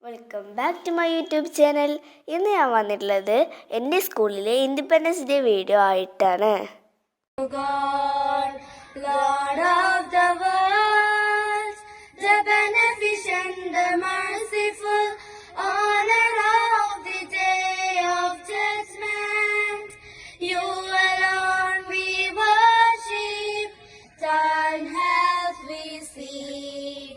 Welcome back to my YouTube channel. ഇന്ന് ഞാൻ വന്നിട്ടുള്ളത് എൻ്റെ സ്കൂളിലെ ഇൻഡിപെൻഡൻസ് ഡേ വീഡിയോ ആയിട്ടാണ്. Lord of the world, the beneficent, the merciful, honor of the day of judgment. You alone we worship, thine help we seek.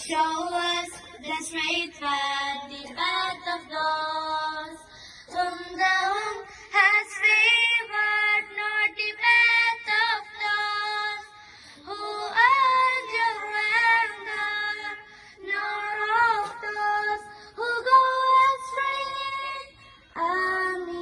Show us the straight path, the path of those whom thou hast favored, not the path of those who earn your anger, nor of those who go astray. Amen.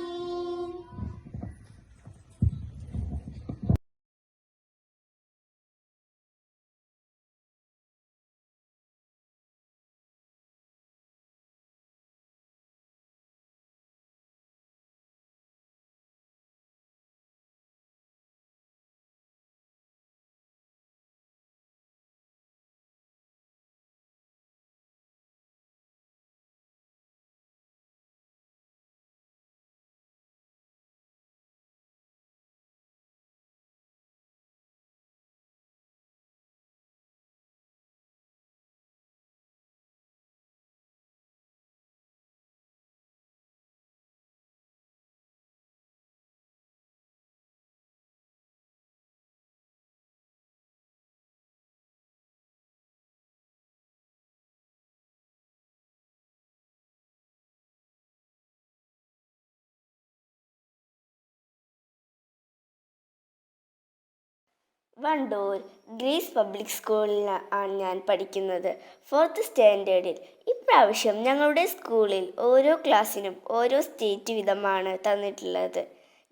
Wandoor Grace public സ്കൂളിലാണ് ഞാൻ പഠിക്കുന്നത്, 4th സ്റ്റാൻഡേർഡിൽ. ഇപ്രാവശ്യം ഞങ്ങളുടെ സ്കൂളിൽ ഓരോ ക്ലാസ്സിനും ഓരോ state വീതമാണ് തന്നിട്ടുള്ളത്.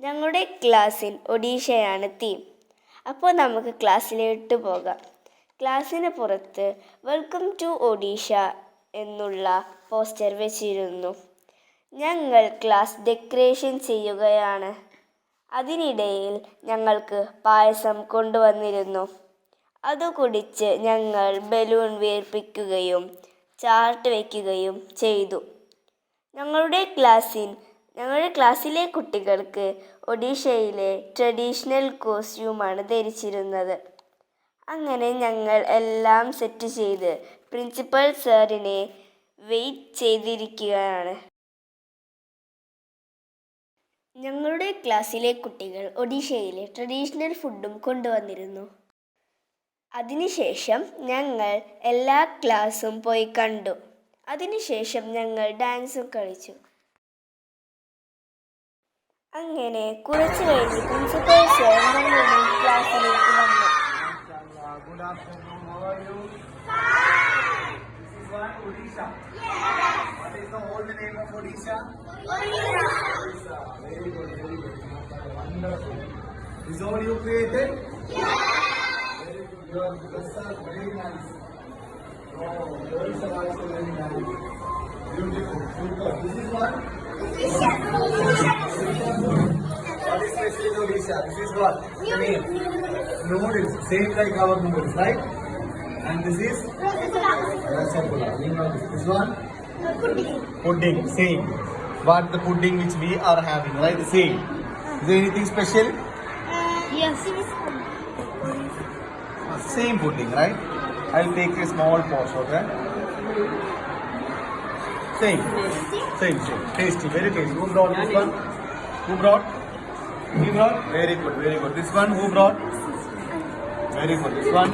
ഞങ്ങളുടെ ക്ലാസ്സിൽ ഒഡീഷയാണ് തീം. അപ്പോൾ നമുക്ക് ക്ലാസ്സിലോട്ട് പോകാം. ക്ലാസ്സിന് പുറത്ത് വെൽക്കം ടു ഒഡീഷ എന്നുള്ള പോസ്റ്റർ വെച്ചിരുന്നു. ഞങ്ങൾ ക്ലാസ് ഡെക്കറേഷൻ ചെയ്യുകയാണ്. അതിനിടയിൽ ഞങ്ങൾക്ക് പായസം കൊണ്ടുവന്നിരുന്നു. അത് കുടിച്ച് ഞങ്ങൾ ബലൂൺ വീർപ്പിക്കുകയും ചാർട്ട് വയ്ക്കുകയും ചെയ്തു. ഞങ്ങളുടെ ക്ലാസ്സിലെ കുട്ടികൾക്ക് ഒഡീഷയിലെ ട്രഡീഷണൽ കോസ്റ്റ്യൂമാണ് ധരിച്ചിരുന്നത്. അങ്ങനെ ഞങ്ങൾ എല്ലാം സെറ്റ് ചെയ്ത് പ്രിൻസിപ്പൽ സാറിനെ വെയിറ്റ് ചെയ്തിരിക്കുകയാണ്. ഞങ്ങളുടെ ക്ലാസ്സിലെ കുട്ടികൾ ഒഡീഷയിലെ ട്രഡീഷണൽ ഫുഡും കൊണ്ടുവന്നിരുന്നു. അതിനുശേഷം ഞങ്ങൾ എല്ലാ ക്ലാസ്സും പോയി കണ്ടു. അതിനുശേഷം ഞങ്ങൾ ഡാൻസും കളിച്ചു. അങ്ങനെ കുറച്ച് കഴിഞ്ഞ് പ്രിൻസിപ്പൽ സാർ ഞങ്ങളുടെ ക്ലാസ്സിലേക്ക് വന്നു. Odisha. Yes. What is the old name of Odisha? Odisha. Very good, very good. Wonderful. Is all you created? Yes. Very good. Your dress are very nice. Oh, yours are also very nice. Beautiful. Super. This is what? Odisha. What is special in Odisha? This is what? Noodles. Same like our noodles, right? And this is? Rasagula. This one? Pudding. Same. But the pudding which we are having, right? Same. Is there anything special? Yes. Same pudding, right? I'll take a small portion, okay? Same. Tasty. Very tasty. Who brought this one? Who brought? He brought? Very good. This one, who brought? Very good. This one?